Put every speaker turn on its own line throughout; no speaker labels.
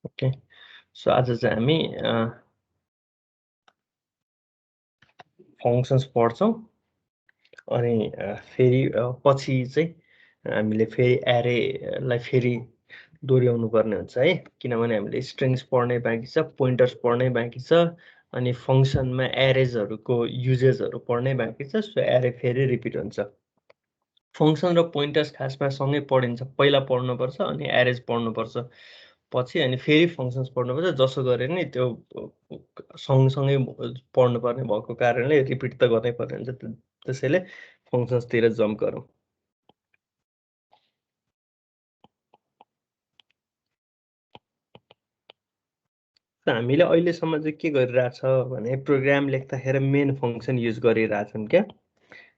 Okay, so आज चाहिँ हामी फङ्सन्स पढ्छौँ अनि फेरि पछि चाहिँ हामीले फेरि एरेलाई फेरि दोहोऱ्याउनु पर्ने हुन्छ है, किनभने हामीले स्ट्रिङ्स पढ्नै बाँकी छ, पोइन्टर्स पढ्नै बाँकी छ अनि फङ्सनमा एरेजहरूको युजेसहरू पढ्नै बाँकी छ। सो एरे फेरि रिपिट हुन्छ। फङ्सन र पोइन्टर्स खासमा सँगै पढिन्छ, पहिला पढ्नुपर्छ अनि एरेज पढ्नुपर्छ पछि, अनि फेरि फङ्सन्स पढ्नुपर्छ। जसो गरे नि त्यो सँगसँगै पढ्नुपर्ने भएको कारणले रिपिट त गर्नै पर्ने हुन्छ। त्यसैले फङ्सन्सतिर जम्प गरौँ। हामीले अहिलेसम्म चाहिँ के गरिरहेछ भने प्रोग्राम लेख्दाखेरि मेन फङ्सन युज गरिरहेछौँ क्या,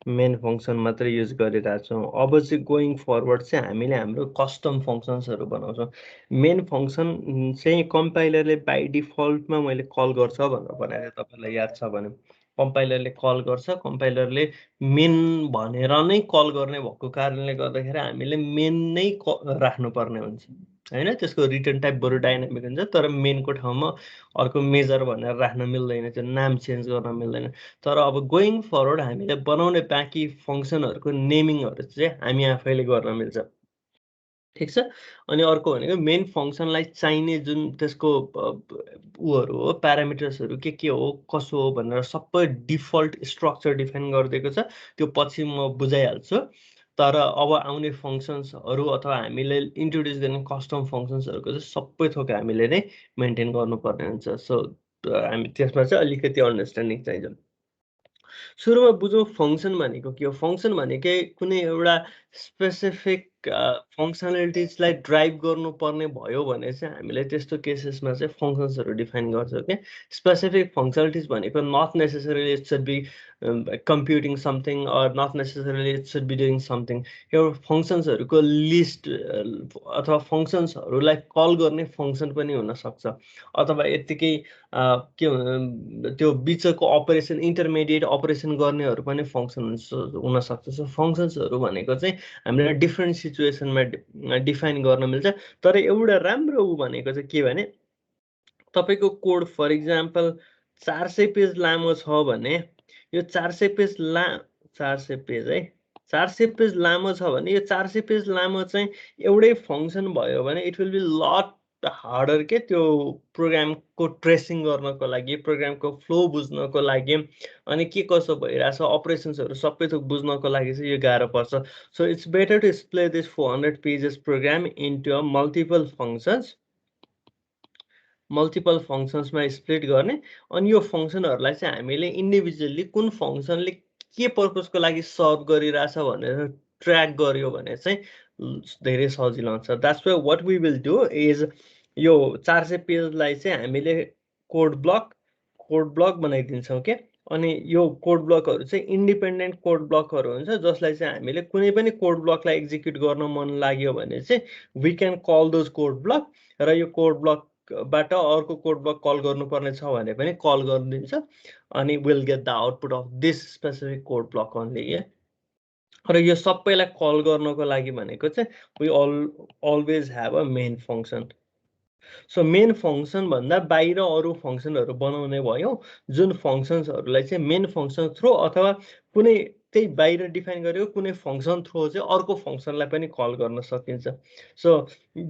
मेन फङ्सन मात्रै युज गरिरहेछौँ। अब चाहिँ गोइङ फरवर्ड चाहिँ हामीले हाम्रो कस्टम फङ्सन्सहरू बनाउँछौँ। मेन फङ्सन चाहिँ कम्पाइलरले बाई डिफल्टमा मैले कल गर्छ भनेर भनेर तपाईँलाई याद छ भने, कम्पाइलरले कल गर्छ। कम्पाइलरले मेन भनेर नै कल गर्ने भएको कारणले गर्दाखेरि हामीले मेन नै राख्नुपर्ने हुन्छ होइन। त्यसको रिटर्न टाइप बरु डाइनामिक हुन्छ, तर मेनको ठाउँमा अर्को मेजर भनेर राख्न मिल्दैन, त्यो नाम चेन्ज गर्न मिल्दैन। तर अब गोइङ फरवर्ड हामीले बनाउने बाँकी फङ्सनहरूको नेमिङहरू चाहिँ हामी आफैले गर्न मिल्छ, ठिक छ। अनि अर्को भनेको मेन फङ्सनलाई चाहिने जुन त्यसको उहरू हो, प्यारामिटर्सहरू के हो कसो हो भनेर सबै डिफल्ट स्ट्रक्चर डिफाइन गरिदिएको छ। त्यो पछि म बुझाइहाल्छु। तर अब आउने फङ्सन्सहरू अथवा हामीले इन्ट्रोड्युस गर्ने कस्टम फङ्सन्सहरूको चाहिँ सबै थोक हामीले नै मेन्टेन गर्नुपर्ने हुन्छ। सो हामी त्यसमा चाहिँ अलिकति अन्डरस्ट्यान्डिङ चाहिन्छ। सुरुमा बुझौँ फङ्सन भनेको के हो। फङ्सन भनेकै कुनै एउटा स्पेसिफिक फङ्सनालिटिजलाई ड्राइभ गर्नुपर्ने भयो भने चाहिँ हामीले त्यस्तो केसेसमा चाहिँ फङ्सन्सहरू डिफाइन गर्छौँ क्या। स्पेसिफिक फङ्सनालिटिज भनेको not necessarily it should be computing something or not necessarily it should be doing something. एउटा फङ्सन्सहरूको लिस्ट अथवा फङ्सन्सहरूलाई कल गर्ने फङ्सन पनि हुनसक्छ, अथवा यत्तिकै के त्यो बिचको अपरेसन इन्टरमिडिएट अपरेसन गर्नेहरू पनि फङ्सन हुनसक्छ। सो फङ्सन्सहरू भनेको चाहिँ हामीले डिफ्रेन्ट सिचुएसनमा डिफाइन गर्न मिल्छ। तर एउटा राम्रो भनेको चाहिँ के भने तपाईँको कोड फर इक्जाम्पल 400 पेज लामो छ भने यो 400 पेज 400 पेज है 400 पेज लामो छ भने यो 400 पेज लामो चाहिँ एउटै फङ्सन भयो भने it will be lot harder के त्यो प्रोग्रामको ट्रेसिङ गर्नको लागि, प्रोग्रामको फ्लो बुझ्नको लागि, अनि के कसो भइरहेछ अपरेसन्सहरू सबै थोक बुझ्नको लागि चाहिँ यो गाह्रो पर्छ। So it's better to split this 400 pages program into a multiple फङ्सन्समा स्प्लिट गर्ने। अनि यो फङ्सनहरूलाई चाहिँ हामीले इन्डिभिजुअली कुन फङ्सनले के पर्पजको लागि सर्भ गरिरहेछ भनेर ट्र्याक गर्यो भने चाहिँ धेरै सजिलो हुन्छ। That's why what we will do is यो 400 पेजलाई चाहिँ हामीले कोड ब्लक बनाइदिन्छौँ के। अनि यो कोड ब्लकहरू चाहिँ इन्डिपेन्डेन्ट कोड ब्लकहरू हुन्छ, जसलाई चाहिँ हामीले कुनै पनि कोड ब्लकलाई एक्जिक्युट गर्न मन लाग्यो भने चाहिँ we can call those code block, र यो कोड ब्लकबाट अर्को कोड ब्लक कल गर्नुपर्ने छ भने पनि कल गरिदिन्छ, अनि will get the output of this specific code block only. र यो सबैलाई कल गर्नको लागि भनेको चाहिँ we always have a main function. So main function भन्दा बाहिर अरू फङ्सनहरू बनाउने भयो, जुन फङ्सन्सहरूलाई चाहिँ मेन फङ्सन थ्रो अथवा कुनै त्यही बाहिर डिफाइन गरेको कुनै फङ्सन थ्रो चाहिँ अर्को फङ्सनलाई पनि कल गर्न सकिन्छ। सो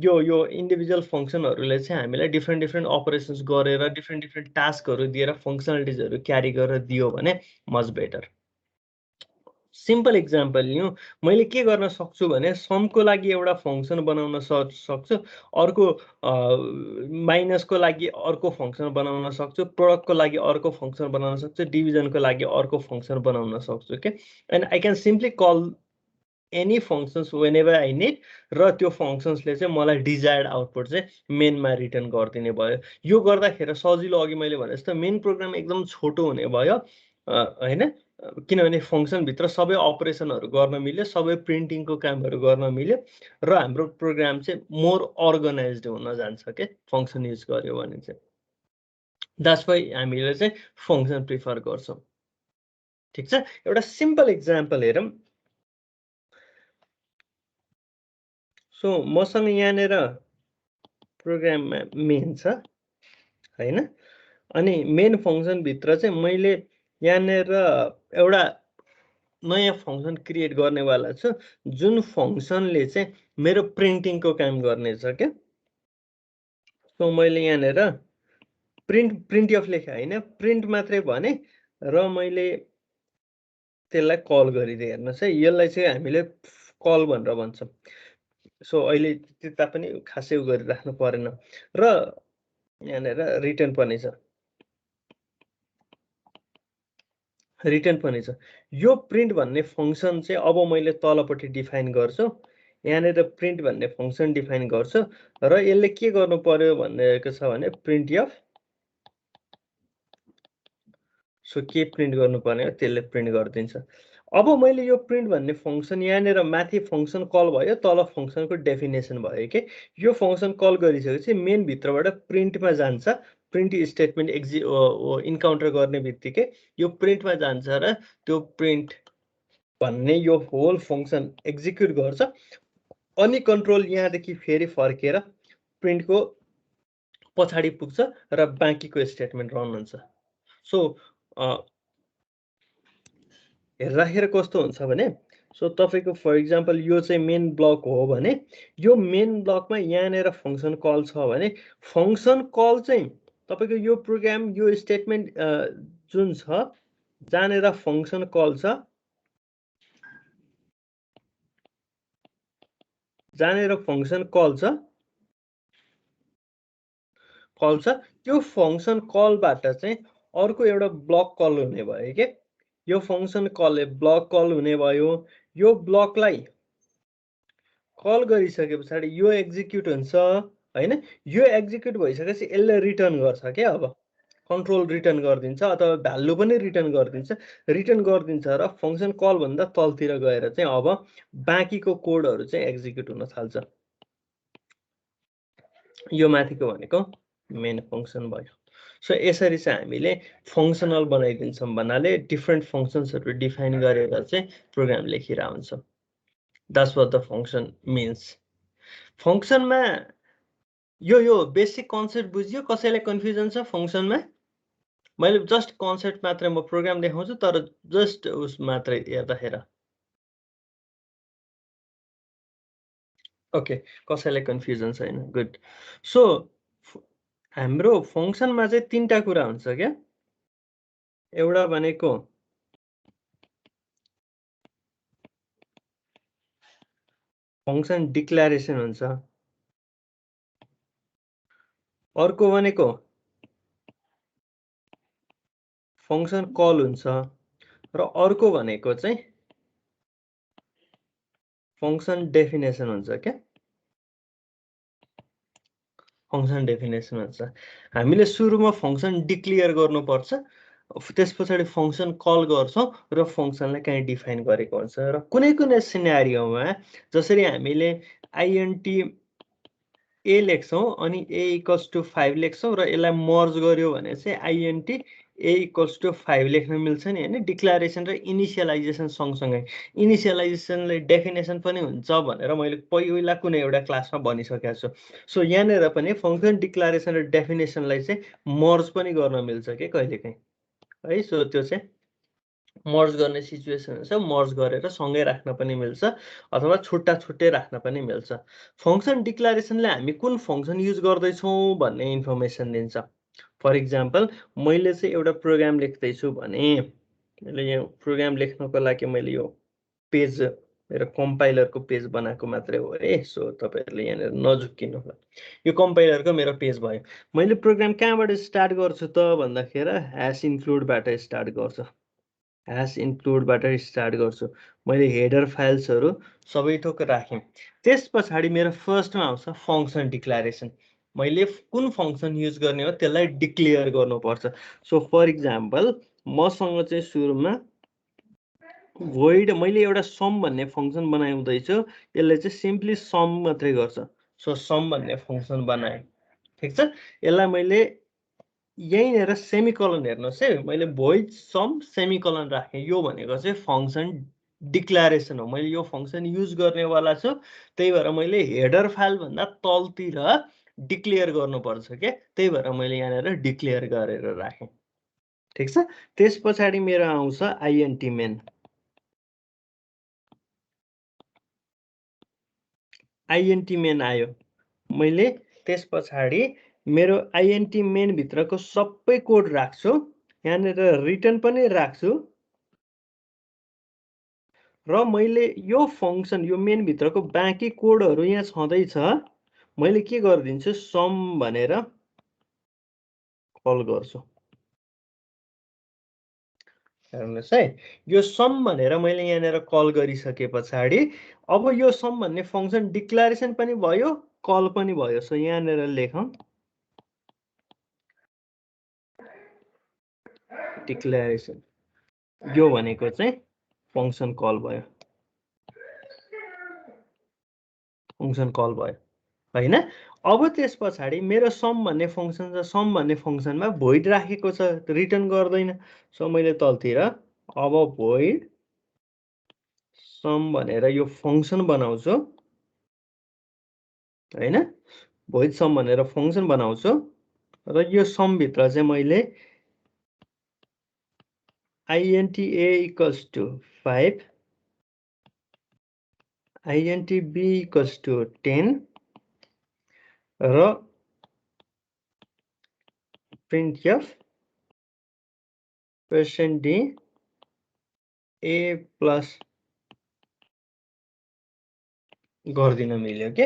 यो इन्डिभिजुअल फङ्सनहरूले चाहिँ हामीलाई डिफ्रेन्ट अपरेसन्स गरेर डिफ्रेन्ट टास्कहरू दिएर फङ्सनालिटिजहरू क्यारी गरेर दियो भने मच बेटर। सिम्पल इक्जाम्पल लिउँ, मैले के गर्न सक्छु भने समको लागि एउटा फङ्सन बनाउन सक्छु, अर्को माइनसको लागि अर्को फङ्सन बनाउन सक्छु, प्रोडक्टको लागि अर्को फङ्सन बनाउन सक्छु, डिभिजनको लागि अर्को फङ्सन बनाउन सक्छु के। And I can simply call any functions whenever I need, र त्यो फङ्सन्सले चाहिँ मलाई डिजायर्ड आउटपुट चाहिँ मेनमा रिटर्न गरिदिने भयो। यो गर्दाखेरि सजिलो, अघि मैले भने जस्तो मेन प्रोग्राम एकदम छोटो हुने भयो होइन, किनभने फङ्सनभित्र सबै अपरेसनहरू गर्न मिल्यो, सबै प्रिन्टिङको कामहरू गर्न मिल्यो, र हाम्रो प्रोग्राम चाहिँ मोर अर्गनाइज्ड हुन जान्छ के फङ्सन युज गर्यो भने चाहिँ। द्याट्स वाइ हामीले चाहिँ फङ्सन प्रिफर गर्छौँ, ठिक छ। एउटा सिम्पल इक्जाम्पल हेरौँ। सो मसँग यहाँनिर प्रोग्राममा मेन छ हैन। अनि मेन फङ्सन भित्र चाहिँ मैले यहाँनिर एउटा नयाँ फङ्सन क्रिएट गर्नेवाला छु, जुन फङ्सनले चाहिँ मेरो प्रिन्टिङको काम गर्नेछ क्या। सो मैले यहाँनिर प्रिन्टएफ लेखेँ होइन, प्रिन्ट मात्रै भने र मैले त्यसलाई कल गरिदिएँ। हेर्नुहोस् है, यसलाई चाहिँ हामीले कल भनेर भन्छौँ। सो अहिले त्यता पनि खासै उ गरिराख्नु परेन र यहाँनिर रिटर्न पनि छ, रिटर्न पनि छ। यो प्रिन्ट भन्ने फङ्सन चाहिँ अब मैले तलपट्टि डिफाइन गर्छु। यहाँनिर प्रिन्ट भन्ने फङ्सन डिफाइन गर्छु र यसले के गर्नु पर्यो भनेको छ भने प्रिन्टएफ। सो के प्रिन्ट गर्नुपर्ने हो त्यसले प्रिन्ट गरिदिन्छ। अब मैले यो प्रिन्ट भन्ने फङ्सन यहाँनिर माथि फङ्सन कल भयो, तल फङ्सनको डेफिनेसन भयो कि यो फङ्सन कल गरिसकेपछि मेन भित्रबाट प्रिन्टमा जान्छ। प्रिन्ट स्टेटमेन्ट इन्काउन्टर गर्ने बित्तिकै यो प्रिन्टमा जान्छ र त्यो प्रिन्ट भन्ने यो होल फङ्सन एक्जिक्युट गर्छ। अनि कन्ट्रोल यहाँदेखि फेरि फर्केर प्रिन्टको पछाडि पुग्छ र बाँकीको स्टेटमेन्ट रन हुन्छ। सो हेर्दाखेरि कस्तो हुन्छ भने, सो तपाईँको फर इक्जाम्पल यो चाहिँ मेन ब्लक हो भने यो मेन ब्लकमा यहाँनिर फङ्सन कल छ भने फङ्सन कल चाहिँ तपाईँको यो प्रोग्राम यो स्टेटमेन्ट जुन छ जहाँनिर फङ्सन कल छ, जहाँनिर फङ्सन कल छ त्यो फङ्सन कलबाट चाहिँ अर्को एउटा ब्लक कल हुने भयो के। यो फङ्सन कलले ब्लक कल हुने भयो। यो ब्लकलाई कल गरिसके पछाडि यो एक्जिक्युट हुन्छ हैन। यो एक्जिक्युट भइसकेपछि यसले रिटर्न गर्छ के, अब कन्ट्रोल रिटर्न गरिदिन्छ अथवा भ्यालु पनि रिटर्न गरिदिन्छ र फङ्सन कल भन्दा तलतिर गएर चाहिँ अब बाँकीको कोडहरू चाहिँ एक्जिक्युट हुन थाल्छ। यो माथिको भनेको मेन फङ्सन भयो। सो यसरी चाहिँ हामीले फङ्सनल बनाइदिन्छौँ भन्नाले डिफ्रेन्ट फङ्सन्सहरू डिफाइन गरेर चाहिँ प्रोग्राम लेखिरहेको हुन्छौँ। That's what the function means. फङ्सनमा यो बेसिक कन्सेप्ट बुझ्यो? कसैलाई कन्फ्युजन छ फङ्सनमा? मैले जस्ट कन्सेप्ट मात्रै म प्रोग्राम देखाउँछु, तर जस्ट उस मात्रै हेर्दाखेरि ओके, कसैलाई कन्फ्युजन छैन, गुड। सो हाम्रो फङ्सनमा चाहिँ तीनटा कुरा हुन्छ क्या। एउटा भनेको फङ्सन डिक्लेरेसन हुन्छ, अर्को भनेको फङ्सन कल हुन्छ र अर्को भनेको चाहिँ फङ्सन डेफिनेसन हुन्छ क्या। फङ्सन डेफिनेसन हुन्छ। हामीले सुरुमा फङ्सन डिक्लेयर गर्नुपर्छ, त्यस पछाडि फङ्सन कल गर्छौँ र फङ्सनलाई कहीँ डिफाइन गरेको हुन्छ। र कुनै कुनै सिनेरियोमा जसरी हामीले आइएनटी ए लेख्छौँ अनि ए इक्वल्स टु 5 लेख्छौँ र यसलाई मर्ज गर्यो भने चाहिँ आइएनटी ए इक्वल्स टु 5 लेख्न मिल्छ नि होइन। डिक्लेरेसन र इनिसियलाइजेसन सँगसँगै, इनिसियलाइजेसनले डेफिनेसन पनि हुन्छ भनेर मैले पहिला कुनै एउटा क्लासमा भनिसकेको छु। सो यहाँनिर पनि फङ्सन डिक्लेरेसन र डेफिनेसनलाई चाहिँ मर्ज पनि गर्न मिल्छ कि कहिलेकाहीँ है। सो त्यो चाहिँ मर्ज गर्ने सिचुएसन हुन्छ, मर्ज गरेर सँगै राख्न पनि मिल्छ अथवा छुट्टै राख्न पनि मिल्छ। फङ्सन डिक्लेरेसनले हामी कुन फङ्सन युज गर्दैछौँ भन्ने इन्फर्मेसन दिन्छ। फर इक्जाम्पल मैले चाहिँ एउटा प्रोग्राम लेख्दैछु भने मैले यो प्रोग्राम लेख्नको लागि मैले यो पेज मेरो कम्पाइलरको पेज बनाएको मात्रै हो है। सो तपाईँहरूले यहाँनिर नझुक्किनु होला, यो कम्पाइलरको मेरो पेज भयो। मैले प्रोग्राम कहाँबाट स्टार्ट गर्छु त भन्दाखेरि ह्यास इन्क्लुडबाट स्टार्ट गर्छु, ह्यास इन्क्लुडबाट स्टार्ट गर्छु। मैले हेडर फाइल्सहरू सबै थोक राखेँ। त्यस पछाडि मेरो फर्स्टमा आउँछ फङ्सन डिक्लेरेसन। मैले कुन फङ्सन युज गर्ने हो त्यसलाई डिक्लेयर गर्नुपर्छ। सो फर इक्जाम्पल मसँग चाहिँ सुरुमा void मैले एउटा सम भन्ने फङ्सन बनाउँदैछु, यसले चाहिँ सिम्पली सम मात्रै गर्छ। सो सम भन्ने फङ्सन बनाएँ, ठिक छ। यसलाई मैले यहीँनिर सेमिकलन हेर्नुहोस् है, मैले void सम सेमिकलन राखेँ। यो भनेको चाहिँ फङ्सन डिक्लेरेसन हो। मैले यो फङ्सन युज गर्नेवाला छु, त्यही भएर मैले हेडर फाइल भन्दा तलतिर डिक्लेयर गर्नुपर्छ के, त्यही भएर मैले यहाँनिर डिक्लेयर गरेर राखेँ। ठिक छ। त्यस पछाडि मेरो आउँछ आइएनटी मेन। आइएनटी मेन आयो। मैले त्यस पछाडि मेरो आइएनटी मेन भित्रको सबै कोड राख्छु, यहाँनिर रिटर्न पनि राख्छु र मैले यो फङ्सन यो मेन भित्रको बाँकी कोडहरू यहाँ छँदैछ, मैले के गरिदिन्छु सम भनेर कल गर्छु। हेर्नुहोस् है, यो सम भनेर मैले यहाँनिर कल गरिसके पछाडि अब यो सम भन्ने फङ्सन डिक्लेरेसन पनि भयो, कल पनि भयो। सो यहाँनिर लेखौँ डिक्लेरेसन, यो भनेको चाहिँ फङ्सन कल भयो, फङ्सन कल भयो हैन। अब त्यस पछाडि मेरो सम भन्ने फङ्सन छ, सम भन्ने फङ्सनमा भोइड राखेको छ, रिटर्न गर्दैन। सो मैले तलतिर अब भोइड सम भनेर यो फङ्सन बनाउँछु हैन, भोइड सम भनेर फङ्सन बनाउँछु र यो सम भित्र चाहिँ मैले int a equals to 5, int b equals to 10 र printf %d a प्लस गर्दिन मिल्यो के।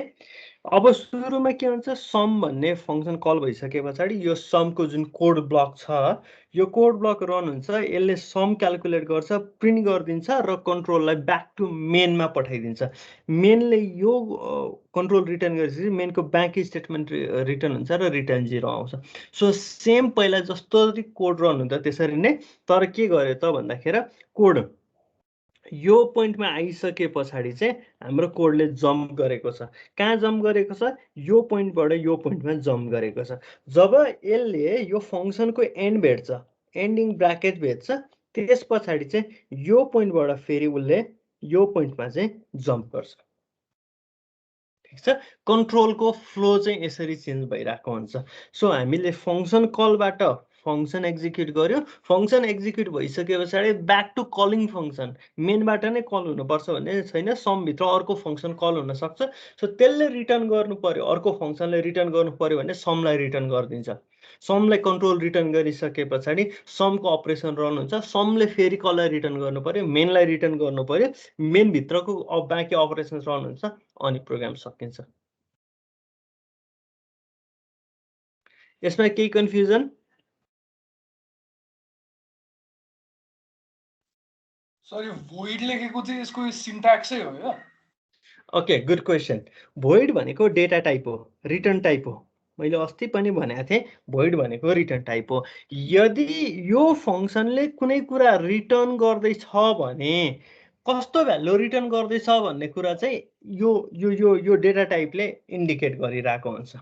अब सुरुमा के हुन्छ सम भन्ने फङ्सन कल भइसके पछाडि यो समको जुन कोड ब्लक छ यो कोड ब्लक रन हुन्छ, यसले सम क्याल्कुलेट गर्छ, प्रिन्ट गरिदिन्छ र कन्ट्रोललाई ब्याक टु मेनमा पठाइदिन्छ। मेनले यो कन्ट्रोल रिटर्न गरेपछि मेनको बाँकी स्टेटमेन्ट रिटर्न हुन्छ र रिटर्न 0 आउँछ। सो सेम पहिला जसरी कोड रन हुन्छ त्यसरी नै, तर के गर्यो त भन्दाखेरि कोड यो पोइन्टमा आइसके पछाडि चाहिँ हाम्रो कोडले जम्प गरेको छ। कहाँ जम्प गरेको छ? यो पोइन्टबाट यो पोइन्टमा जम्प गरेको छ। जब यसले यो फङ्सनको एन्ड भेट्छ, एन्डिङ ब्राकेट भेट्छ, त्यस पछाडि चाहिँ यो पोइन्टबाट फेरि उसले यो पोइन्टमा चाहिँ जम्प गर्छ। ठिक छ। कन्ट्रोलको फ्लो चाहिँ यसरी चेन्ज भइरहेको हुन्छ। सो हामीले फङ्सन कलबाट फङ्सन एक्जिक्युट गर्यो, फङ्सन एक्जिक्युट भइसके पछाडि ब्याक टु कलिङ फङ्सन, मेनबाट नै कल हुनुपर्छ भन्ने छैन, समभित्र अर्को फङ्सन कल हुनसक्छ। सो त्यसले रिटर्न गर्नु पर्यो, अर्को फङ्सनले रिटर्न गर्नु पर्यो भने समलाई रिटर्न गरिदिन्छ। समलाई कन्ट्रोल रिटर्न गरिसके पछाडि समको अपरेसन रन हुन्छ, समले फेरि कसलाई रिटर्न गर्नु पर्यो? मेनलाई रिटर्न गर्नु पर्यो, मेनभित्रको बाँकी अपरेसन रन हुन्छ अनि प्रोग्राम सकिन्छ। यसमा केही कन्फ्युजन?
सर यो भोइड लेखेको चाहिँ यसको सिन्ट्याक्सै हो यो?
Okay, good question. भोइड भनेको डेटा टाइप हो, रिटर्न टाइप हो। मैले अस्ति पनि भनेको थिएँ भोइड भनेको रिटर्न टाइप हो। यदि यो फङ्सनले कुनै कुरा रिटर्न गर्दैछ भने कस्तो भ्यालु रिटर्न गर्दैछ भन्ने कुरा चाहिँ यो यो यो यो डेटा टाइपले इन्डिकेट गरिरहेको हुन्छ।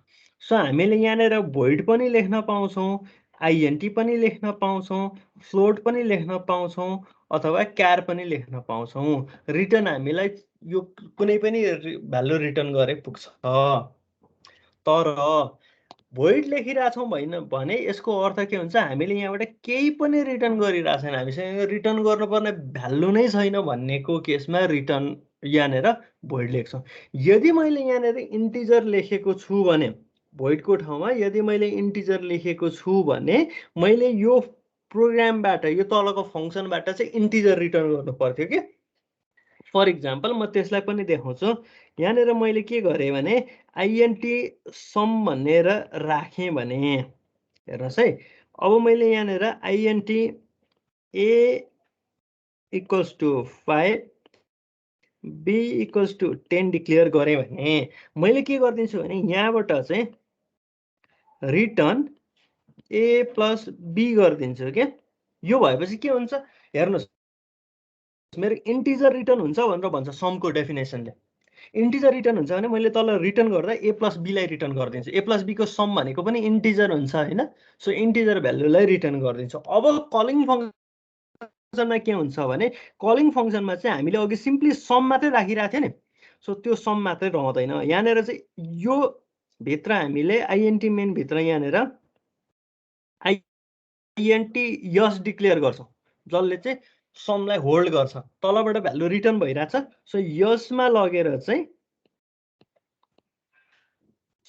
सो हामीले यहाँनिर भोइड पनि लेख्न पाउँछौँ, आइएनटी पनि लेख्न पाउँछौँ, फ्लोट पनि लेख्न पाउँछौँ अथवा क्यार पनि लेख्न पाउँछौँ। रिटर्न हामीलाई यो कुनै पनि भ्यालु रिटर्न गरे पुग्छ। तर भोइड लेखिरहेछौँ भने यसको अर्थ के हुन्छ? हामीले यहाँबाट केही पनि रिटर्न गरिरहेको छैन, हामीसँग रिटर्न गर्नुपर्ने भ्यालु नै छैन भन्नेको केसमा रिटर्न यहाँनिर भोइड लेख्छौँ। यदि मैले यहाँनिर इन्टिजर लेखेको छु भने, भोइडको ठाउँमा यदि मैले इन्टिजर लेखेको छु भने मैले यो प्रोग्रामबाट यो तलको फङ्सनबाट चाहिँ इन्टिजर रिटर्न गर्नु पर्थ्यो कि। फर इक्जाम्पल म त्यसलाई पनि देखाउँछु। यहाँनिर मैले के गरेँ भने आइएनटी सम भनेर राखेँ भने हेर्नुहोस् है, अब मैले यहाँनिर INT A equals to 5 B equals to 10 declare गरेँ भने मैले के गरिदिन्छु भने यहाँबाट चाहिँ रिटर्न ए प्लस बी गरिदिन्छु क्या। यो भएपछि के हुन्छ हेर्नुहोस्, मेरो इन्टिजर रिटर्न हुन्छ भनेर भन्छ समको डेफिनेसनले। इन्टिजर रिटर्न हुन्छ भने मैले तल रिटर्न गर्दा ए प्लस बीलाई रिटर्न गरिदिन्छु। ए प्लस बीको सम भनेको पनि इन्टिजर हुन्छ होइन। सो इन्टिजर भ्यालुलाई रिटर्न गरिदिन्छु। अब कलिङ फङ्सनमा के हुन्छ भने कलिङ फङ्सनमा चाहिँ हामीले अघि सिम्पली सम मात्रै राखिरहेको थियो नि, सो त्यो सम मात्रै रहँदैन। यहाँनिर चाहिँ यो भित्र हामीले आइएनटी मेन भित्र यहाँनिर आइएनटी यस डिक्लेयर गर्छौँ, जसले चाहिँ समलाई होल्ड गर्छ। तलबाट भ्यालु रिटर्न भइरहेछ, सो यसमा लगेर चाहिँ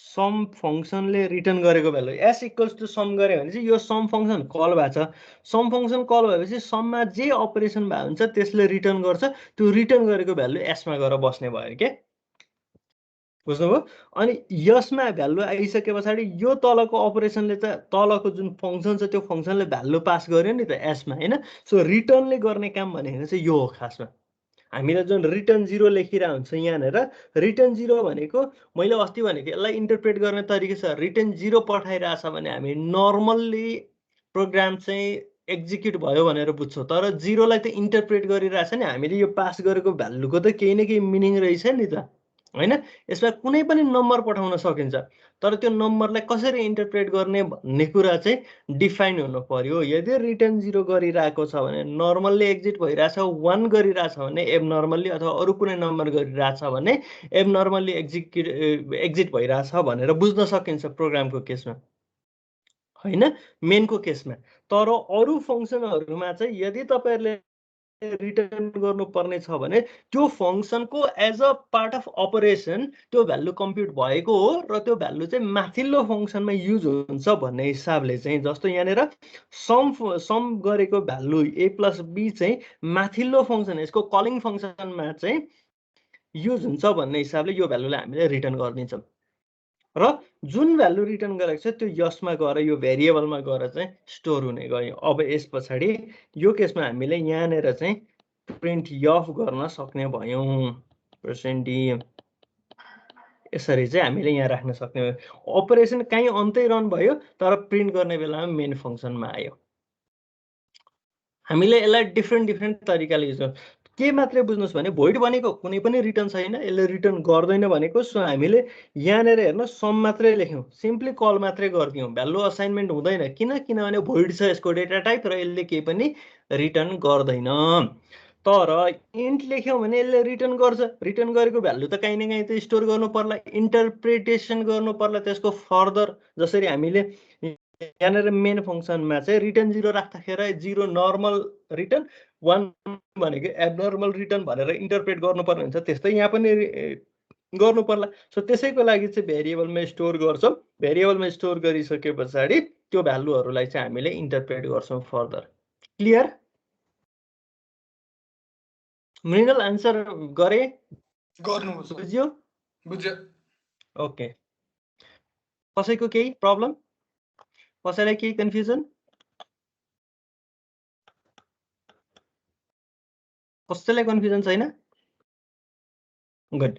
सम फङ्सनले रिटर्न गरेको value s equals to sum गऱ्यो भने चाहिँ यो सम फङ्सन कल भएको छ। सम फङ्सन कल भएपछि सममा जे अपरेसन भएको हुन्छ त्यसले रिटर्न गर्छ, त्यो रिटर्न गरेको भ्यालु एसमा गएर बस्ने भयो के। बुझ्नुभयो? अनि यसमा भ्यालु आइसके पछाडि यो तलको अपरेसनले त तलको जुन फङ्सन छ त्यो फङ्सनले भ्यालु पास गर्यो नि त एसमा, होइन? सो रिटर्नले गर्ने काम भनेको चाहिँ यो हो खासमा। हामीले जुन रिटर्न 0 लेखिरहेको हुन्छ यहाँनिर, रिटर्न 0 भनेको मैले अस्ति भनेको यसलाई इन्टरप्रेट गर्ने तरिका छ। रिटर्न 0 पठाइरहेछ भने हामी नर्मल्ली प्रोग्राम चाहिँ एक्जिक्युट भयो भनेर बुझ्छौँ, तर 0 लाई त इन्टरप्रेट गरिरहेछ नि, हामीले यो पास गरेको भ्यालुको त केही न केही मिनिङ रहेछ नि त, होइन? यसमा कुनै पनि नम्बर पठाउन सकिन्छ, तर त्यो नम्बरलाई कसरी इन्टरप्रेट गर्ने भन्ने कुरा चाहिँ डिफाइन हुनु पर्यो। यदि रिटर्न 0 गरिरहेको छ भने नर्मल्ली एक्जिट भइरहेछ, 1 गरिरहेछ भने एब नर्मल्ली, अथवा अरू कुनै नम्बर गरिरहेछ भने एब नर्मल्ली एक्जिट भइरहेछ भनेर बुझ्न सकिन्छ प्रोग्रामको केसमा, होइन? मेनको केसमा। तर अरू फङ्सनहरूमा चाहिँ यदि तपाईँहरूले रिटर्न गर्नुपर्ने छ भने त्यो फङ्सनको as a part of operation त्यो भ्यालु कम्प्युट भएको हो र त्यो भ्यालु चाहिँ माथिल्लो फङ्सनमा युज हुन्छ भन्ने हिसाबले चाहिँ, जस्तो यहाँनिर सम गरेको भ्यालु ए प्लस बी चाहिँ माथिल्लो फङ्सन, यसको कलिङ फङ्सनमा चाहिँ युज हुन्छ भन्ने हिसाबले यो भ्यालुलाई हामीले रिटर्न गरिदिन्छौँ। र जुन भ्यालु रिटर्न गरेको छ त्यो यसमा गएर यो भेरिएबलमा गएर चाहिँ स्टोर हुने गयो। अब यस पछाडि यो केसमा हामीले यहाँनिर चाहिँ प्रिन्ट यफ गर्न सक्ने भयौँ, %d यसरी चाहिँ हामीले यहाँ राख्न सक्ने भयो। अपरेसन कहीँ अन्तै रन भयो, तर प्रिन्ट गर्ने बेलामा मेन फङ्सनमा आयो। हामीले यसलाई डिफ्रेन्ट तरिकाले युज गर्छौँ। के मात्रै बुझ्नुहोस् भने भोइड भनेको कुनै पनि रिटर्न छैन, यसले रिटर्न गर्दैन भनेको। सो हामीले यहाँनिर हेर्नु सम मात्रै लेख्यौँ, सिम्पली कल मात्रै गरिदियौँ, भ्यालु असाइनमेन्ट हुँदैन। किनभने भोइड छ यसको डेटा टाइप र यसले केही पनि रिटर्न गर्दैन। तर इन्ट लेख्यौँ भने यसले रिटर्न गर्छ। रिटर्न गरेको भ्यालु त कहीँ न कहीँ त स्टोर गर्नु पर्ला, इन्टरप्रिटेसन गर्नु पर्ला त्यसको फर्दर। जसरी हामीले यहाँनिर मेन फङ्सनमा चाहिँ रिटर्न 0 राख्दाखेरि 0 नर्मल रिटर्न, 1 भनेको एबनर्मल रिटर्न भनेर इन्टरप्रेट गर्नुपर्ने हुन्छ, त्यस्तै यहाँ पनि गर्नु पर्ला। सो त्यसैको लागि चाहिँ भेरिएबलमा स्टोर गर्छौँ। भेरिएबलमा स्टोर गरिसके पछाडि त्यो भ्यालुहरूलाई चाहिँ हामीले इन्टरप्रेट गर्छौँ फर्दर। क्लियर? मृणाल आन्सर गरे?
गर्नुहोस्।
बुझ्यो?
बुझ्यो।
ओके। कसैको केही प्रब्लम? कसैलाई केही कन्फ्युजन? कसैलाई कन्फ्युजन छैन? गुड।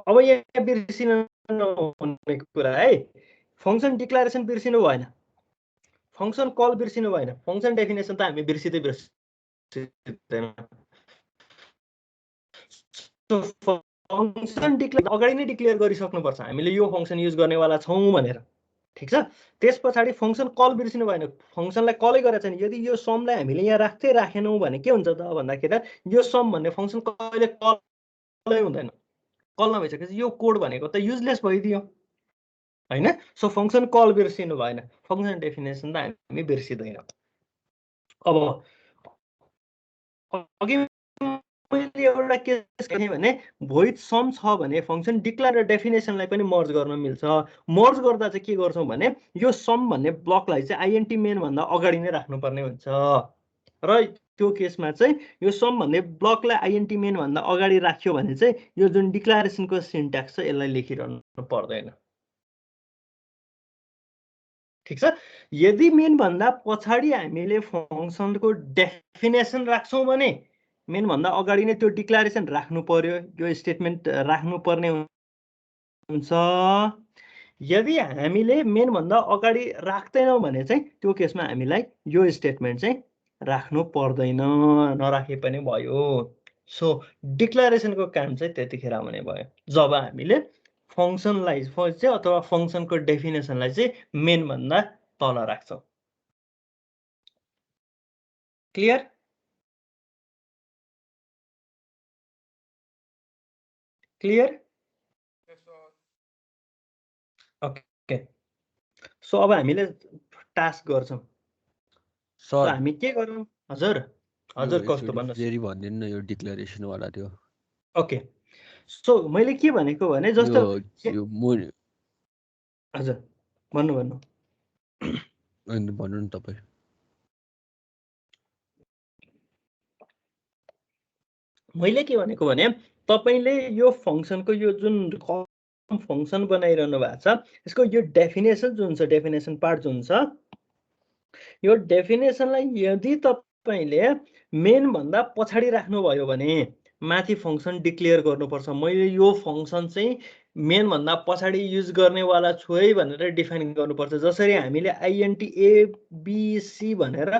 अब यहाँ बिर्सिन नहुने कुरा है, फङ्सन डिक्लारेसन बिर्सिनु भएन, फङ्सन कल बिर्सिनु भएन, फङ्सन डेफिनेसन त हामी बिर्सिँदैन। फङ्सन डिक्लेयर अगाडि नै डिक्लेयर गरिसक्नुपर्छ हामीले यो फङ्सन युज गर्नेवाला छौँ भनेर, ठिक छ? त्यस पछाडि फङ्सन कल बिर्सिनु भएन, फङ्सनलाई कलै गरेको छैन। यदि यो समलाई हामीले यहाँ राखेनौँ भने के हुन्छ त भन्दाखेरि यो सम भन्ने फङ्सन कहिले कलै हुँदैन। कल नभइसकेपछि यो कोड भनेको त युजलेस भइदियो, होइन? सो फङ्सन कल बिर्सिनु भएन, फङ्सन डेफिनेसन त हामी बिर्सिँदैनौँ। अब अघि मैले एउटा केस देखेँ भने भोइड सम छ भने फङ्सन डिक्लेयर र डेफिनेसनलाई पनि मर्ज गर्न मिल्छ। मर्ज गर्दा चाहिँ के गर्छौँ भने यो सम भन्ने ब्लकलाई चाहिँ आइएनटी मेन भन्दा अगाडि नै राख्नुपर्ने हुन्छ, र त्यो केसमा चाहिँ यो सम भन्ने ब्लकलाई आइएनटी मेन भन्दा अगाडि राख्यो भने चाहिँ यो जुन डिक्लारेसनको सिन्ट्याक्स छ यसलाई लेखिरहनु पर्दैन, ठिक छ? यदि मेन भन्दा पछाडि हामीले फङ्सनको डेफिनेसन राख्छौँ भने मेन भन्दा अगाडि नै त्यो डिक्लारेसन राख्नु पर्यो, यो स्टेटमेन्ट राख्नुपर्ने हुन्छ। यदि हामीले मेन भन्दा अगाडि राख्दैनौँ भने चाहिँ त्यो केसमा हामीलाई यो स्टेटमेन्ट चाहिँ राख्नु पर्दैन, नराखे पनि भयो। सो डिक्लारेसनको काम चाहिँ त्यतिखेर हुने भयो जब हामीले फङ्सनलाई चाहिँ अथवा फङ्सनको डेफिनेसनलाई चाहिँ मेन भन्दा तल राख्छौँ। क्लियर? क्लियर? ओके सो अब हामीले टास्क गर्छौँ सो
सर
हामी के गरौँ हजुर हजुर कस्तो भन्नुहोस्
फेरि भनिदिनु न यो डिक्लेरेसन वाला त्यो
ओके सो मैले के भनेको भने जस्तो
यो म
हजुर भन्नु भन्नु
भन्नु न तपाईँ
मैले के भनेको भने तपाईँले यो फङ्सनको यो जुन फङ्सन बनाइरहनु भएको छ यसको यो डेफिनेसन जुन छ डेफिनेसन पार्ट जुन छ यो डेफिनेसनलाई यदि तपाईँले मेन भन्दा पछाडि राख्नुभयो भने माथि फङ्सन डिक्लेयर गर्नुपर्छ मैले यो फङ्सन चाहिँ मेन भन्दा पछाडि युज गर्नेवाला छु है भनेर डिफाइन गर्नुपर्छ जसरी हामीले आइएनटी एबिसी भनेर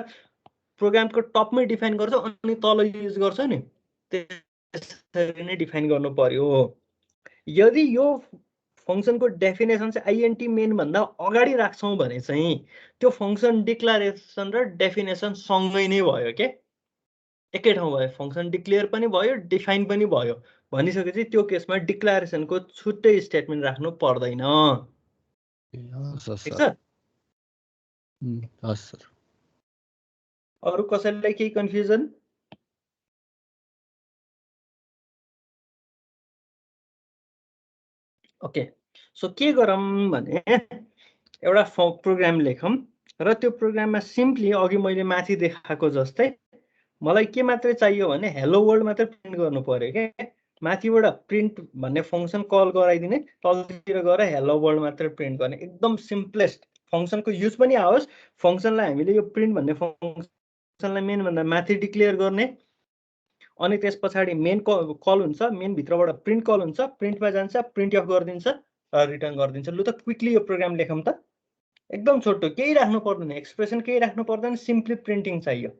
प्रोग्रामको टपमै डिफाइन गर्छौँ अनि तल युज गर्छौँ नि त्यसरी नै डिफाइन गर्नु पर्यो यदि यो फङ्सनको डेफिनेसन चाहिँ आइएनटी मेन भन्दा अगाडि राख्छौँ भने चाहिँ त्यो फङ्सन डिक्लेरेसन र डेफिनेसन सँगै नै भयो के एकै ठाउँ भयो फङ्सन डिक्लेयर पनि भयो डिफाइन पनि भयो भनिसकेपछि त्यो केसमा डिक्लेरेसनको छुट्टै स्टेटमेन्ट राख्नु पर्दैन ठिक छ
हस् सर
अरू कसैलाई केही कन्फ्युजन ओके सो के गरौँ भने एउटा प्रोग्राम लेखौँ र त्यो प्रोग्राममा सिम्पली अघि मैले माथि देखाएको जस्तै मलाई के मात्रै चाहियो भने हेलो वर्ल्ड मात्रै प्रिन्ट गर्नु पर्यो क्या माथिबाट प्रिन्ट भन्ने फङ्सन कल गराइदिने तलतिर गएर हेलो वर्ल्ड मात्रै प्रिन्ट गर्ने एकदम सिम्पलेस्ट फङ्सनको युज पनि आओस् फङ्सनलाई हामीले यो प्रिन्ट भन्ने फङ्सनलाई मेन भन्दा माथि डिक्लेयर गर्ने अनि त्यस पछाडि मेन कल हुन्छ मेन भित्रबाट प्रिन्ट कल हुन्छ प्रिन्टमा जान्छ प्रिन्ट अफ गरिदिन्छ र रिटर्न गरिदिन्छ लु त क्विकली यो प्रोग्राम लेखौँ त एकदम छोटो केही राख्नु पर्दैन एक्सप्रेसन केही राख्नु पर्दैन सिम्पली प्रिन्टिङ चाहियो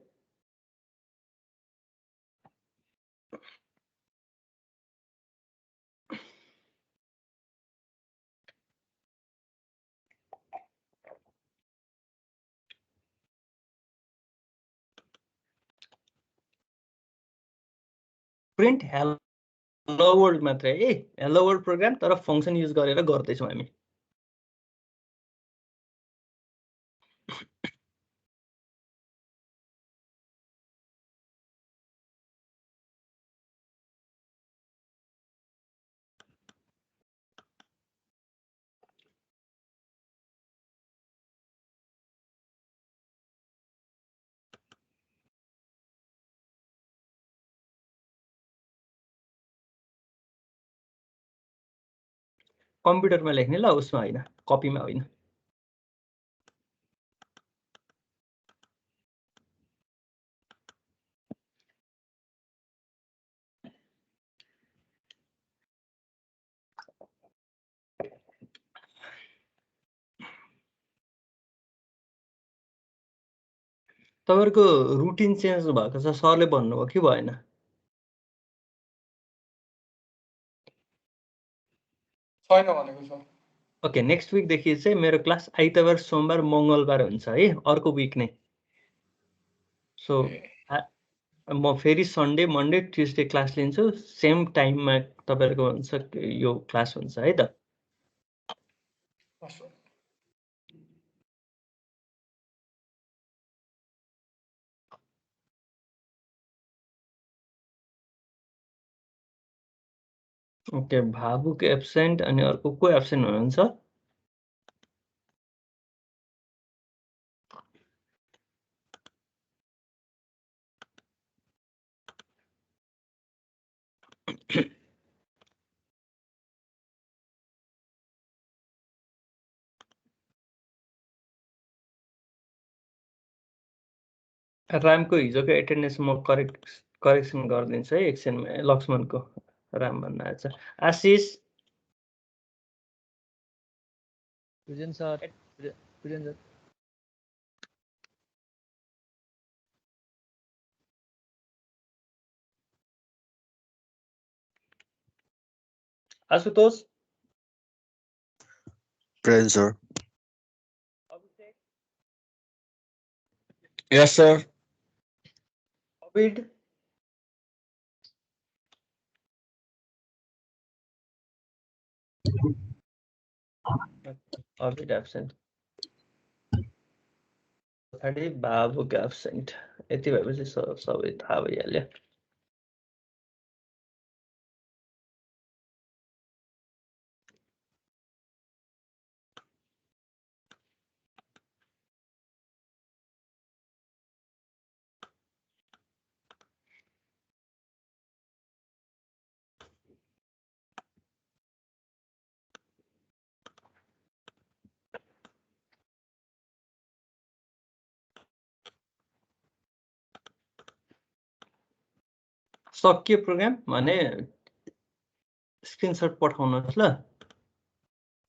प्रिन्ट हेलो वर्ल्ड मात्रै है हेलो वर्ल्ड प्रोग्राम तर फङ्सन युज गरेर गर्दैछौँ हामी कम्प्युटरमा लेख्ने ल उसमा होइन कपीमा होइन तपाईँहरूको रुटिन चेन्ज भएको छ सरले भन्नुभयो कि भएन
छैन भनेको छ
ओके नेक्स्ट विकदेखि चाहिँ मेरो क्लास आइतबार सोमबार मङ्गलबार हुन्छ है अर्को विक नै सो म फेरि सन्डे मन्डे ट्युसडे क्लास लिन्छु सेम टाइममा तपाईँहरूको हुन्छ यो क्लास हुन्छ है त ओके भावुक एब्सेन्ट अनि अर्को को एब्सेन्ट हुनुहुन्छ रामको हिजोको एटेन्डेन्स म करेक्सन गरिदिन्छु है एकछिनमा लक्ष्मणको राम भन्न आएछ Ashish Ashutosh
Present, sir.
Yes, sir.
Ovid अभिड एब्सेन्ट पछाडि बाबुक एब्सेन्ट यति भएपछि सबै थाहा भइहाल्यो। सकियो प्रोग्राम भने स्क्रिनसट पठाउनुहोस् ल,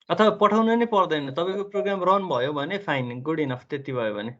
अथवा पठाउनु नै पर्दैन, तपाईँको प्रोग्राम रन भयो भने फाइन, गुड इनफ। त्यति भयो भने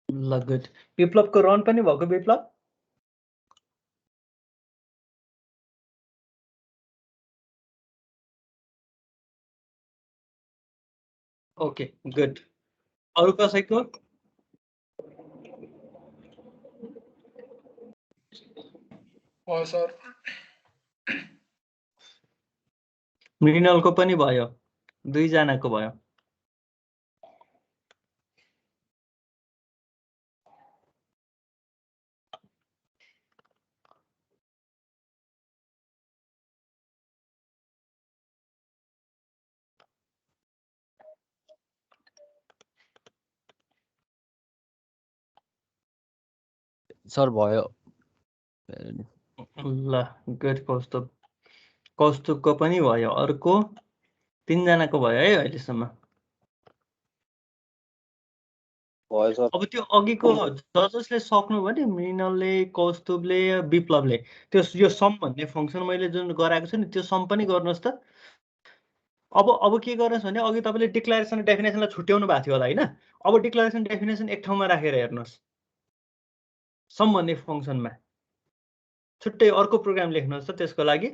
ल गुड। विप्लवको रन पनि भएको विप्लव? Okay good. अरु कसैको?
भयो सर।
मृणालको पनि भयो, 2 जनाको भयो।
सर भयो।
ल गुड। कौस्तुभको पनि भयो, अर्को 3 जनाको भयो है अहिलेसम्म।
भयो सर।
अब त्यो अघिको जसले सक्नु भने मृणालले, कौस्तुभले, विप्लवले त्यो यो सम भन्ने फङ्सन मैले जुन गराएको छु नि त्यो सम पनि गर्नुहोस् त। अब के गर्नुहोस् भने अघि तपाईँले डिक्लेरेसन डेफिनेसनलाई छुट्याउनु भएको थियो होला होइन? अब डिक्लेरेसन डेफिनेसन एक ठाउँमा राखेर हेर्नुहोस्, सम भन्ने फङ्सनमा छुट्टै अर्को प्रोग्राम लेख्नुहोस् त त्यसको लागि।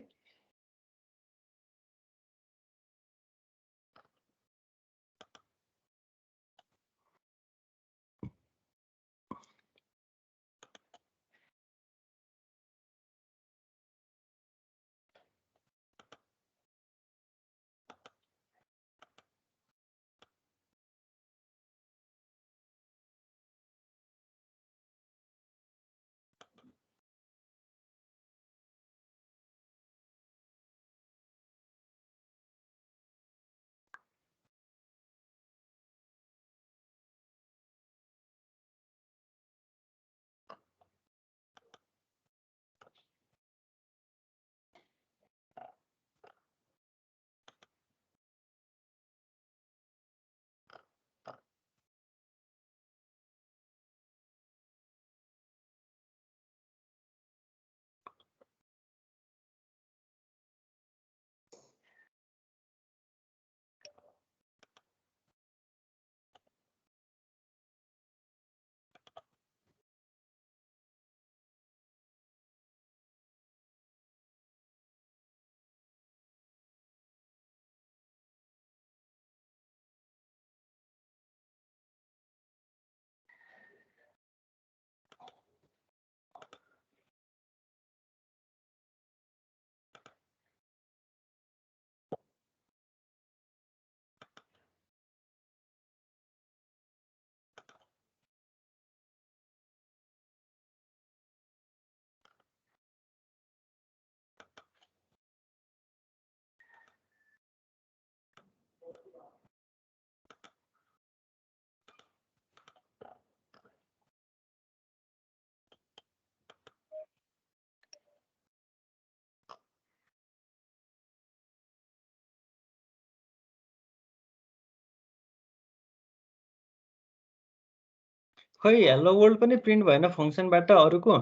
खै हेलो वर्ल्ड पनि प्रिन्ट भएन फङ्सनबाट अरूको।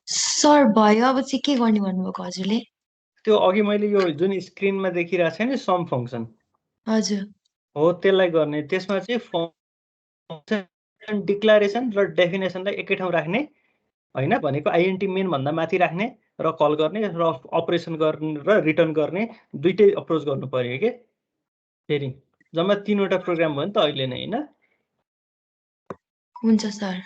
सर भयो अब चाहिँ के गर्ने भन्नुभएको हजुरले?
त्यो अघि मैले यो जुन स्क्रिनमा देखिरहेको छ नि सम फङ्सन
हजुर
हो त्यसलाई गर्ने। त्यसमा चाहिँ फङ्सन डिक्लारेसन र डेफिनेसनलाई एकै ठाउँ राख्ने होइन, भनेको आइएनटी मेन भन्दा माथि राख्ने र कल गर्ने र अपरेसन गर्ने र रिटर्न गर्ने दुइटै अप्रोच गर्नु पर्यो के। फेरि जम्मा 3वटा प्रोग्राम भयो नि त अहिले नै, होइन?
हुन्छ सर।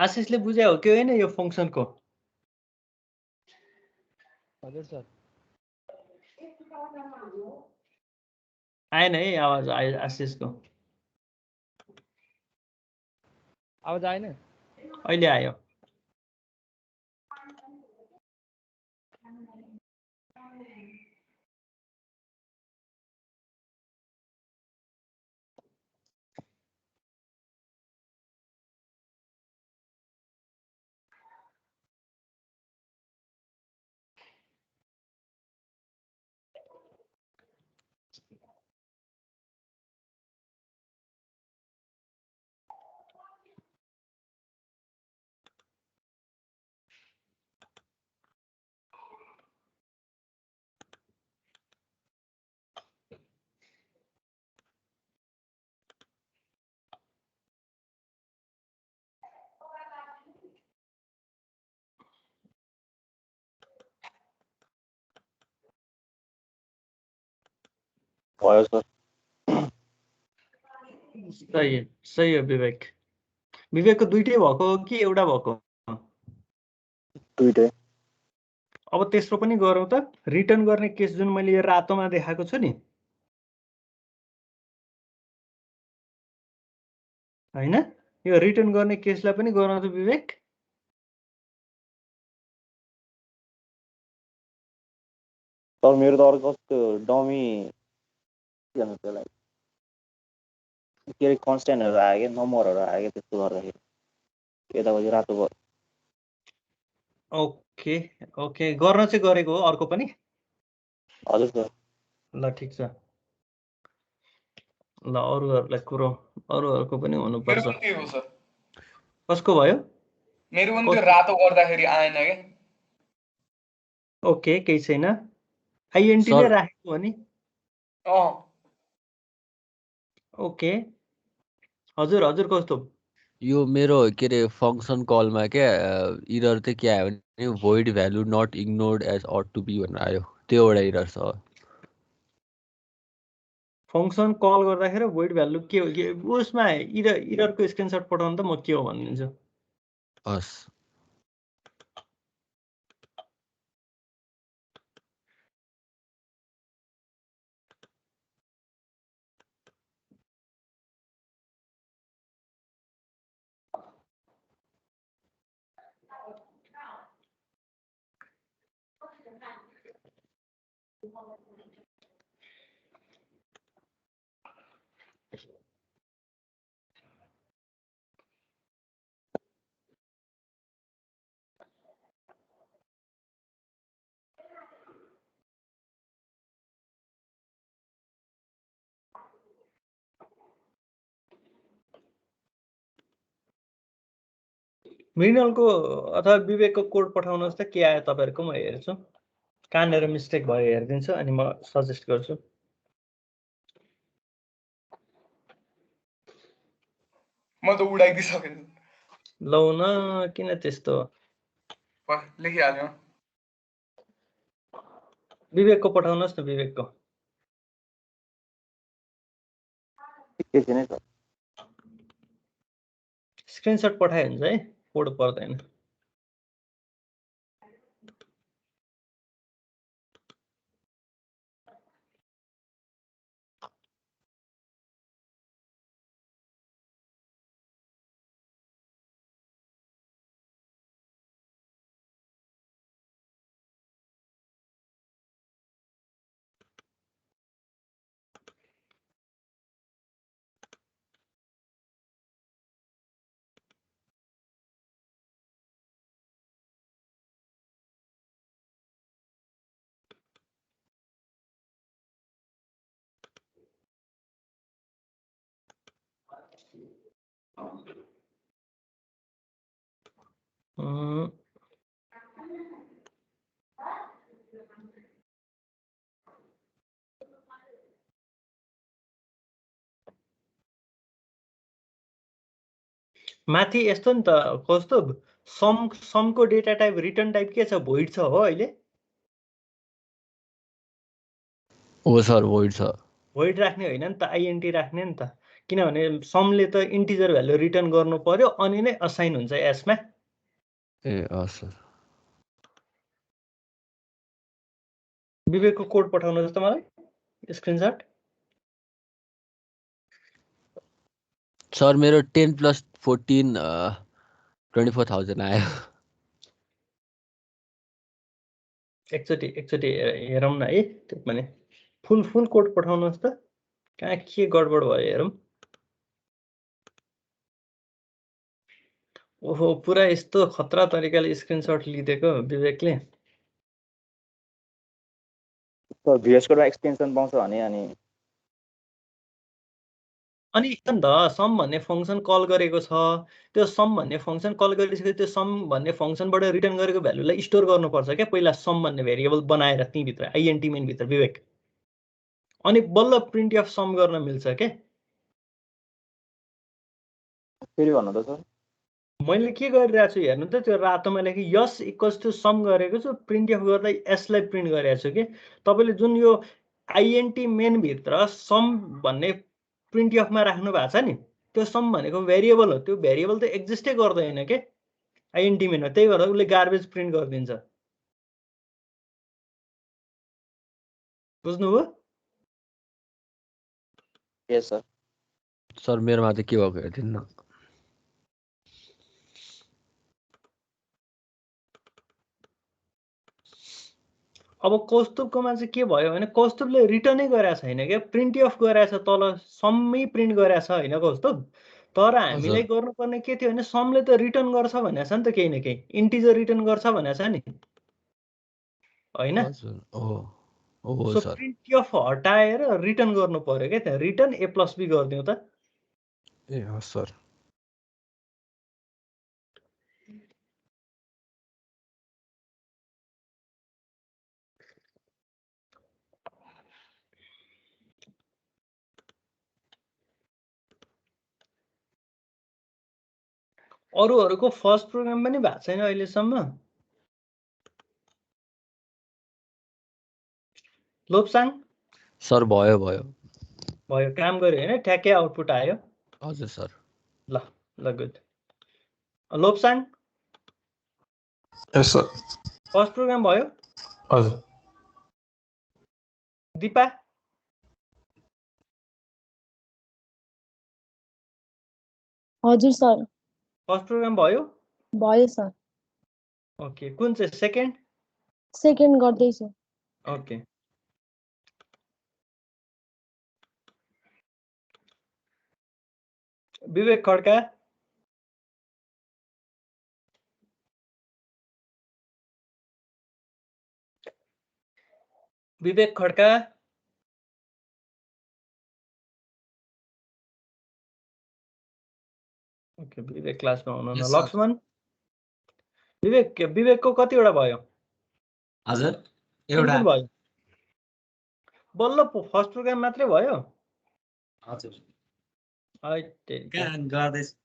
आशिषले बुझ्या हो कि होइन यो फङ्सनको?
हजुर सर।
आएन है आवाज आशिषको।
आवाज आएन?
अहिले आयो।
भयो सर।
सही हो विवेक। विवेकको दुइटै भएको हो कि एउटा भएको?
दुइटै।
अब तेस्रो पनि गरौँ त। रिटर्न गर्ने केस जुन मैले यो रातोमा देखाएको छु नि, होइन? यो रिटर्न गर्ने केसलाई पनि गरौँ त विवेक।
तर मेरो त अर्को कस्तो डमी के भन्नु त्यसलाई, के अरे कन्सटेन्टहरू आयो क्या, नम्बरहरू आयो क्या, त्यस्तो गर्दाखेरि यतापट्टि रातो भयो।
ओके ओके, गर्न चाहिँ गरेको हो अर्को पनि।
हजुर सर।
ल ठिक छ। ल अरूहरूलाई कुरो अरूहरूको पनि
मेरो
हुनुपर्छ।
पनि त्यही हो सर।
कसको भयो?
मेरो पनि त्यो रातो गर्दाखेरि आएन क्या।
ओके, केही छैन। आइएनटीले
सर
राखेको हो नि। ओके हजुर हजुर कस्तो?
यो मेरो के अरे फङ्सन कलमा क्या इरर चाहिँ के आयो भने void value not ignored as ought to be भनेर आयो। त्यो एउटा इरर छ।
फङ्सन कल गर्दाखेरि void भ्यालु के हो कि उसमा इररको स्क्रिनसट पठाउनु त म के हो भनिदिन्छु।
हस्।
मृणालको अथवा विवेकको कोड पठाउनुहोस् त के आयो तपाईँहरूको, म हेर्छु। कहाँनिर मिस्टेक भयो हेरिदिन्छु अनि म सजेस्ट गर्छु।
म त उडाइदिइसकेँ।
लौ न किन त्यस्तो?
लेखिहाल्यो।
विवेकको पठाउनुहोस् न विवेकको।
एकैछिन है सर।
स्क्रिनसट पठायो हुन्छ है, कोड पर्दैन। माथि यस्तो नि त कस्तो समको डेटा टाइप रिटर्न टाइप के छ भोइड छ हो अहिले
हो सर void छ
भोइड राख्ने होइन नि त आइएनटी राख्ने नि त किनभने समले त इन्टिजर भ्यालु रिटर्न गर्नु पर्यो अनि नै असाइन हुन्छ यसमा
ए हस् सर
विवेकको कोड पठाउनुहोस् त मलाई स्क्रिनशट
सर मेरो 10 + 14 24,000 आयो
एकचोटि हेरौँ न है त्यो भने फुल कोड पठाउनुहोस् त कहाँ के गडबड भयो हेरौँ ओहो पुरा यस्तो खतरा तरिकाले स्क्रिनशट लिइदिएको विवेकले
सर VS कोडमा एक्सटेन्सन पाउँछ भने अनि
नि त सम भन्ने फङ्सन कल गरेको छ त्यो सम भन्ने फङ्सन कल गरिसकेपछि त्यो सम भन्ने फङ्सनबाट रिटर्न गरेको भ्यालुलाई स्टोर गर्नुपर्छ क्या पहिला सम भन्ने भेरिएबल बनाएर त्यहीँभित्र आइएनटी मेनभित्र विवेक अनि बल्ल प्रिन्ट अफ सम गर्न मिल्छ के
फेरि भन्नु त सर
मैले के गरिरहेको छु हेर्नु त त्यो रातोमा लेखेँ यस इक्वल्स टु सम गरेको छु प्रिन्ट अफ गर्दा यसलाई प्रिन्ट गरेको छु कि तपाईँले जुन यो आइएनटी मेनभित्र सम भन्ने प्रिन्ट अफमा राख्नु भएको छ नि त्यो सम भनेको भेरिएबल हो त्यो भेरिएबल त एक्जिस्टै गर्दैन के आइएनटी मेनमा त्यही भएर उसले गार्बेज प्रिन्ट गरिदिन्छ बुझ्नुभयो
यस सर
सर मेरोमा त के भएको हेर्दिनु न
अब कौस्तुभकोमा चाहिँ के भयो भने कौस्तुभले रिटर्नै गरेको छैन क्या प्रिन्ट अफ गरेको छ तल सम्मै प्रिन्ट गरेको छ होइन कौस्तुभ तर हामीलाई गर्नुपर्ने के थियो भने समले त रिटर्न गर्छ भनेको छ नि त केही न केही इन्टिजर रिटर्न गर्छ भनेको छ नि होइन
हो
सो
सर
प्रिन्ट अफ हटाएर रिटर्न गर्नु पर्यो क्या त्यहाँ रिटर्न A + B गरिदिउँ त
ए हस् सर
अरूहरूको फर्स्ट प्रोग्राम पनि भएको छैन अहिलेसम्म लोप्साङ
सर भयो
काम गर्यो होइन ठ्याक्कै आउटपुट आयो
हजुर सर
ल गुड लोप्साङ
यस सर
फर्स्ट प्रोग्राम भयो
हजुर
दिपा
हजुर सर
फर्स्ट प्रोग्राम भयो
सर
ओके कुन चाहिँ
सेकेन्ड गर्दैछु
ओके विवेक खड्का ओके विवेक क्लासमा हुनुहुन्न लक्ष्मण विवेकको कतिवटा भयो
हजुर
कुन
एउटा
भयो बल्ल फर्स्ट प्रोग्राम मात्रै भयो
हजुर
गर्नलाई
गर्दैछु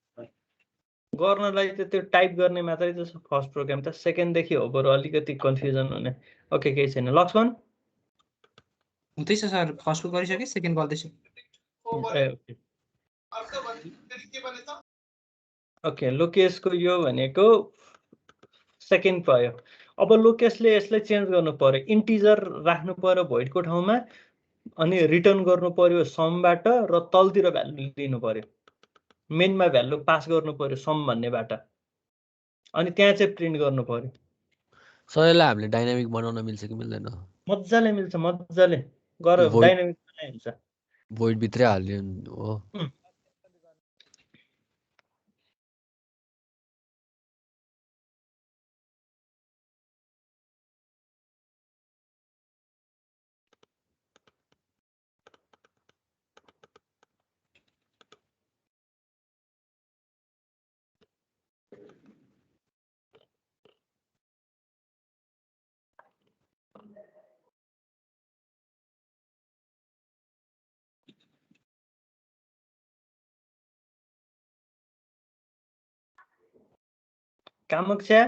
त त्यो टाइप गर्ने मात्रै त फर्स्ट प्रोग्राम त सेकेन्डदेखि हो बरु अलिकति कन्फ्युजन हुने ओके केही छैन लक्ष्मण
हुँदैछ सर फर्स्टको गरिसकेँ सेकेन्ड गर्दैछु
ओके लोकेशको यो भनेको सेकेन्ड भयो अब लोकेशले यसलाई चेन्ज गर्नु पर्यो इन्टिजर राख्नु पर्यो भोइडको ठाउँमा अनि रिटर्न गर्नु पर्यो समबाट र तलतिर भ्यालु लिनु पर्यो मेनमा भ्यालु पास गर्नु पर्यो सम भन्नेबाट अनि त्यहाँ चाहिँ प्रिन्ट गर्नु पर्यो
सर यसलाई हामीले डाइनामिक बनाउन मिल्छ कि मिल्दैन
मजाले मिल्छ मजाले गर डाइनामिक बनाइन्छ
void भित्रै हाल्ने हो
कामक्षा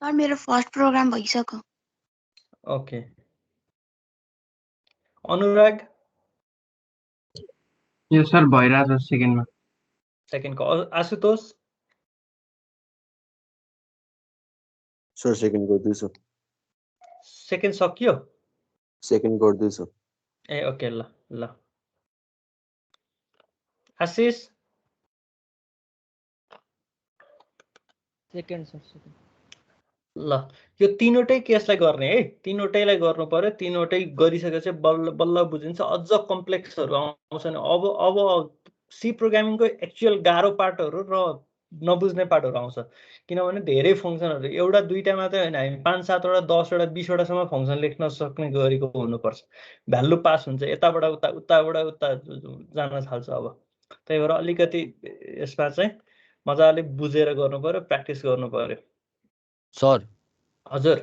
सर मेरो फर्स्ट प्रोग्राम भइसक्यो।
ओके अनुराग
यो सर भइरहेछ सेकेन्डमा।
सेकेन्डको आशुतोष
सर सेकेन्ड गर्दैछु।
सेकेन्ड सकियो
सेकेन्ड गर्दैछु।
ए ओके ल ल आशिष
सेकेन्ड सर सेकेन्ड।
ल यो तीनवटै केसलाई गर्ने है, तीनवटैलाई गर्नु पर्यो। तीनवटै गरिसकेपछि बल्ल बल्ल बुझिन्छ। अझ कम्प्लेक्सहरू आउँछ नि। अब सी प्रोग्रामिङको एक्चुअल गाह्रो पार्टहरू र नबुझ्ने पार्टहरू आउँछ, किनभने धेरै फङ्सनहरू एउटा दुईटा मात्रै होइन, हामी 5-7 वटा 10 वटा 20 वटासम्म फङ्सन लेख्न सक्ने गरेको हुनुपर्छ। भ्यालु पास हुन्छ, यताबाट उता उताबाट उता जान थाल्छ। अब त्यही भएर अलिकति यसमा चाहिँ मजाले बुझेर गर्नु पर्यो, प्र्याक्टिस गर्नु पर्यो।
सर
हजुर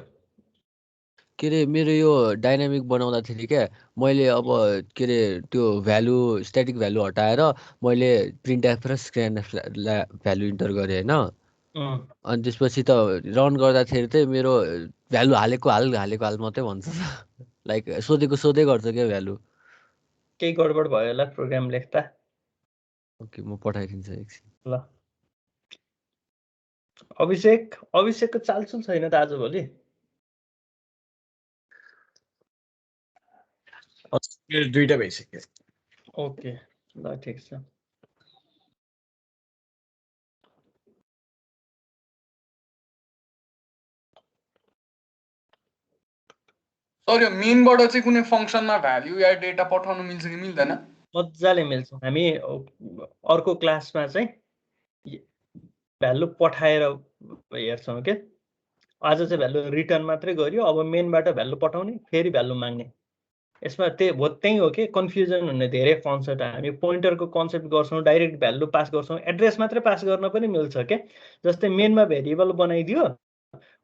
के अरे मेरो यो डाइनामिक बनाउँदाखेरि क्या मैले अब के अरे त्यो भ्यालु स्ट्याटिक भ्यालु हटाएर मैले प्रिन्ट एफ र स्क्यान एफ भ्यालु इन्टर गरेँ होइन। अनि त्यसपछि त रन गर्दाखेरि चाहिँ मेरो भ्यालु हालेको मात्रै भन्छ लाइक सोधेको सोधै गर्छ क्या भ्यालु।
केही गडबड भयो होला प्रोग्राम लेख्दा।
ओके म पठाइदिन्छु एकछिन।
ल अभिषेकको चालचुल छैन त आजभोलि?
मेरो दुईटा भइसक्यो।
ओके ल ठिक छ।
सर यो मेनबाट चाहिँ कुनै फङ्सनमा भ्याल्यु या डेटा पठाउनु मिल्छ कि मिल्दैन?
मजाले मिल्छ। हामी अर्को क्लासमा चाहिँ भ्यालु पठाएर हेर्छौँ के। आज चाहिँ भ्यालु रिटर्न मात्रै गरियो। अब मेनबाट भ्यालु पठाउने, फेरि भ्यालु माग्ने। यसमा त्यही हो कि कन्फ्युजन हुने धेरै कन्सेप्ट। हामी पोइन्टरको कन्सेप्ट गर्छौँ, डाइरेक्ट भ्यालु पास गर्छौँ, एड्रेस मात्रै पास गर्न पनि मिल्छ के। जस्तै मेनमा भेरिएबल बनाइदियो,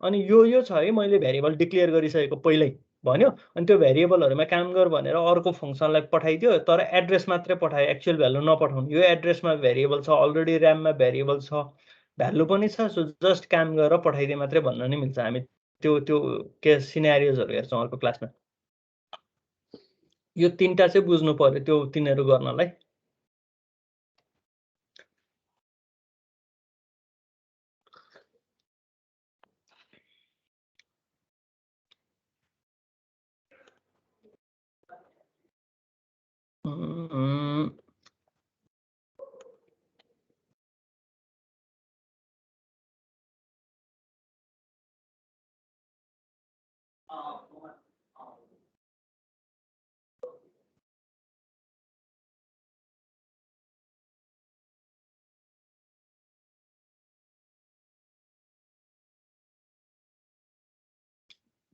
अनि यो छ है मैले भेरिएबल डिक्लेयर गरिसकेको पहिल्यै भन्यो, अनि त्यो भेरिएबलहरूमा काम गर भनेर अर्को फङ्सनलाई पठाइदियो, तर एड्रेस मात्रै पठायो, एक्चुअल भ्यालु नपठाउनु। यो एड्रेसमा भेरिएबल छ, अलरेडी ऱ्याममा भेरिएबल छ, भ्यालु पनि छ, सो जस्ट काम गरेर पठाइदिए मात्रै भन्न नि मिल्छ। हामी त्यो केस सिनेरियोजहरू हेर्छौँ अर्को क्लासमा। यो तीनटा चाहिँ बुझ्नु पर्यो त्यो तिनीहरू गर्नलाई।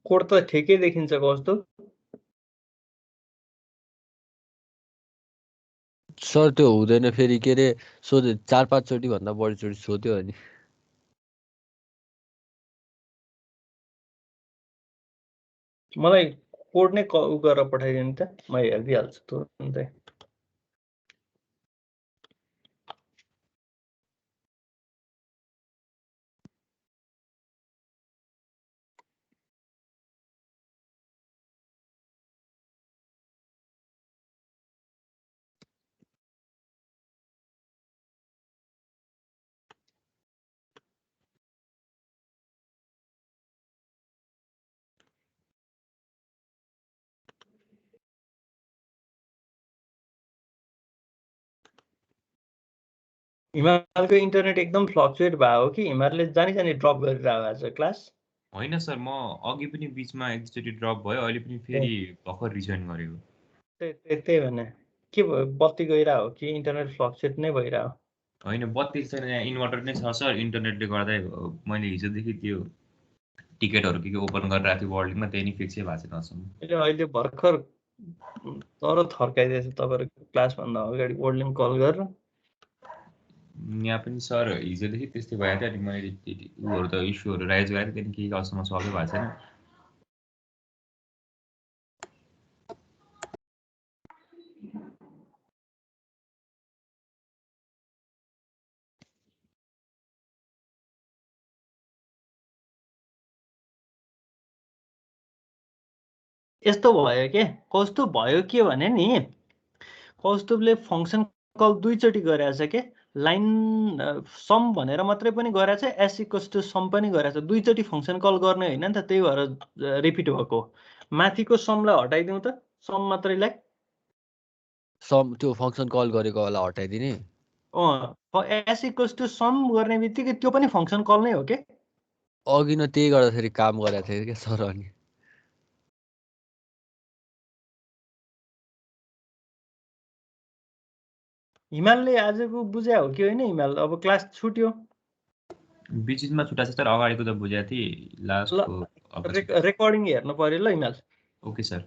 कोड त ठिकै देखिन्छ कस्तो।
सर त्यो हुँदैन फेरि के अरे सोध्यो 4-5 चोटि भन्दा बढीचोटि सोध्यो अनि
मलाई कोड नै गरेर पठाइदिनु त, म हेरिदिइहाल्छु तुरुन्तै। हिमालको इन्टरनेट एकदम फ्लक्चुएट भयो कि हिमालले जानी ड्रप गरिरहेको आज क्लास?
होइन सर, म अघि पनि बिचमा एकचोटि ड्रप भयो, अहिले पनि फेरि भर्खर रिजोइन गरेको।
त्यही भने के भयो, बत्ती गइरहेको हो कि इन्टरनेट फ्लक्चुएट नै भइरहेको?
होइन बत्ती छैन, यहाँ इन्भर्टर नै छ सर। इन्टरनेटले गर्दा मैले हिजोदेखि त्यो टिकटहरू के ओपन गरेर राखेको थिएँ वर्ल्डमा, त्यही नै फिक्सै भएको छैन अहिलेसम्म।
अहिले भर्खर तर थर्काइदिएछ तपाईँहरू क्लासभन्दा अगाडि वर्ल्डलिङ कल गरेर।
यहाँ पनि सर हिजोदेखि त्यस्तै भएको थियो अनि मैले उहरू त इस्युहरू राइज गरेको थिएँ केही अहिलेसम्म सल्भै भएको छैन।
यस्तो भयो के कौस्तुभ भयो के भने नि कौस्तुभले फङ्सन कल दुईचोटि गरेछ के लाइन सम भनेर मात्रै पनि गरेछ एस इक्वल्स टु सम पनि गरेछ दुईचोटि फङ्सन कल गर्ने होइन नि त त्यही भएर रिपिट भएको माथिको समलाई हटाइदिउँ त सम मात्रैलाई
सम त्यो फङ्सन कल गरेको वाला हटाइदिने।
एस इक्वल्स टु सम गर्ने बित्तिकै त्यो पनि फङ्सन कल नै हो के
अघि न त्यही गर्दाखेरि काम गरेको थियो क्या सर। अनि
हिमालले आजको बुझ्या हो कि होइन हिमाल अब क्लास छुट्यो
बिचमा छुट्टा छ तर अगाडिको त बुझेको थिएँ लास्टको
रेकर्डिङ हेर्नु पर्यो ल हिमाल।
Okay sir.